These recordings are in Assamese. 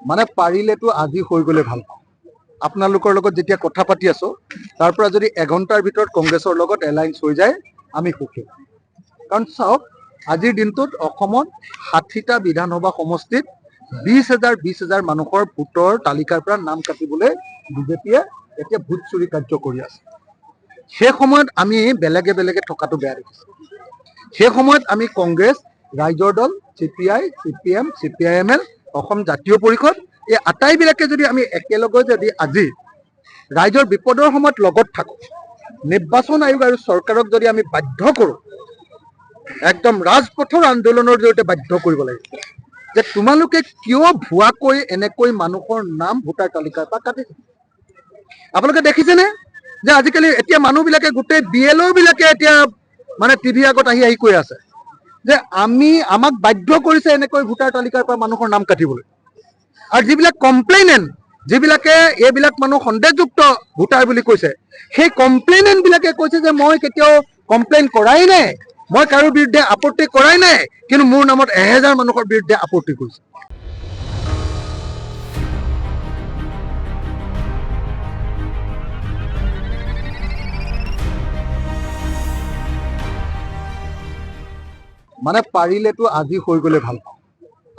মানে পাৰিলেতো আজি হৈ গ'লে ভাল পাওঁ। আপোনালোকৰ লগত যেতিয়া কথা পাতি আছো তাৰ পৰা যদি এঘণ্টাৰ ভিতৰত কংগ্ৰেছৰ লগত এলায়েন্স হৈ যায় আমি সুখী। কাৰণ চাওক, আজিৰ দিনটোত অসমত ৬০টা বিধানসভা সমষ্টিত ২০,০০০ মানুহৰ ভোটৰ তালিকাৰ পৰা নাম কাটিবলৈ বিজেপিয়ে এতিয়া ভোট চুৰি কাৰ্য কৰি আছে। সেই সময়ত আমি বেলেগে বেলেগে থকাটো বেয়া দেখিছোঁ। সেই সময়ত আমি কংগ্ৰেছ, ৰাইজৰ দল, CPI, CPM, CPIML, অসম জাতীয় পৰিষদ, এই আটাইবিলাকে যদি আমি একেলগে যদি আজি ৰাইজৰ বিপদৰ সময়ত লগত থাকোঁ, নিৰ্বাচন আয়োগ আৰু চৰকাৰক যদি আমি বাধ্য কৰোঁ, একদম ৰাজপথৰ আন্দোলনৰ জৰিয়তে বাধ্য কৰিব লাগিব যে তোমালোকে কিয় ভুৱাকৈ এনেকৈ মানুহৰ নাম ভোটাৰ তালিকাৰ পৰা কাটিছে। আপোনালোকে দেখিছেনে যে আজিকালি এতিয়া মানুহবিলাকে গোটেই BLO বিলাকে এতিয়া মানে টিভিৰ আগত আহি কৈ আছে যে আমাক বাধ্য কৰিছে এনেকৈ ভোটাৰ তালিকাৰ পৰা মানুহৰ নাম কাটিবলৈ। আৰু যিবিলাক কমপ্লেইনেণ্ট, যিবিলাকে এইবিলাক মানুহ সন্দেহযুক্ত ভোটাৰ বুলি কৈছে, সেই কমপ্লেইনেণ্ট বিলাকে কৈছে যে মই কেতিয়াও কমপ্লেইন কৰাই নাই, মই কাৰো বিৰুদ্ধে আপত্তি কৰাই নাই, কিন্তু মোৰ নামত ১০০০ মানুহৰ বিৰুদ্ধে আপত্তি কৰিছে। মানে পাৰিলেতো আজি হৈ গ'লে ভাল পাওঁ।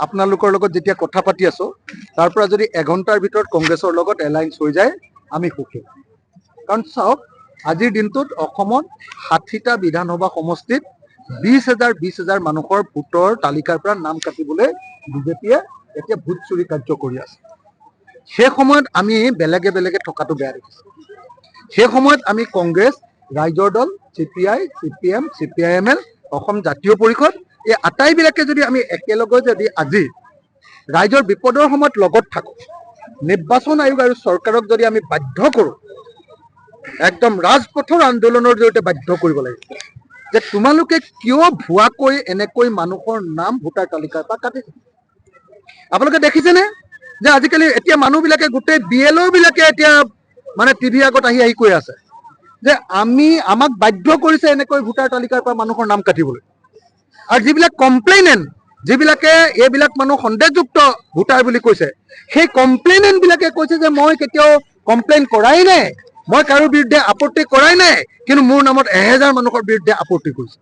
আপোনালোকৰ লগত যেতিয়া কথা পাতি আছো তাৰ পৰা যদি এঘণ্টাৰ ভিতৰত কংগ্ৰেছৰ লগত এলায়েন্স হৈ যায় আমি সুখী। কাৰণ চাওক, আজিৰ দিনটোত অসমত ৬০টা বিধানসভা সমষ্টিত ২০,০০০ মানুহৰ ভোটৰ তালিকাৰ পৰা নাম কাটিবলৈ বিজেপিয়ে এতিয়া ভোট চুৰি কাৰ্য কৰি আছে। সেই সময়ত আমি বেলেগে বেলেগে থকাটো বেয়া দেখিছোঁ। সেই সময়ত আমি কংগ্ৰেছ, ৰাইজৰ দল, CPI, CPM, CPIML, অসম জাতীয় পৰিষদ, এই আটাইবিলাকে যদি আমি একেলগে যদি আজি ৰাইজৰ বিপদৰ সময়ত লগত থাকোঁ, নিৰ্বাচন আয়োগ আৰু চৰকাৰক যদি আমি বাধ্য কৰোঁ, একদম ৰাজপথৰ আন্দোলনৰ জৰিয়তে বাধ্য কৰিব লাগিব যে তোমালোকে কিয় ভুৱাকৈ এনেকৈ মানুহৰ নাম ভোটাৰ তালিকাৰ পৰা কাটিছে। আপোনালোকে দেখিছেনে যে আজিকালি এতিয়া মানুহবিলাকে গোটেই BLO বিলাকে এতিয়া মানে টিভিৰ আগত আহি কৈ আছে যে আমাক বাধ্য কৰিছে এনেকৈ ভোটাৰ তালিকাৰ পৰা মানুহৰ নাম কাটিবলৈ। আৰু যিবিলাক কমপ্লেইনেণ্ট, যিবিলাকে এইবিলাক মানুহ সন্দেহযুক্ত ভোটাৰ বুলি কৈছে, সেই কমপ্লেইনেণ্ট বিলাকে কৈছে যে মই কেতিয়াও কমপ্লেইন কৰাই নাই, মই কাৰো বিৰুদ্ধে আপত্তি কৰাই নাই, কিন্তু মোৰ নামত ১০০০ মানুহৰ বিৰুদ্ধে আপত্তি কৰিছে।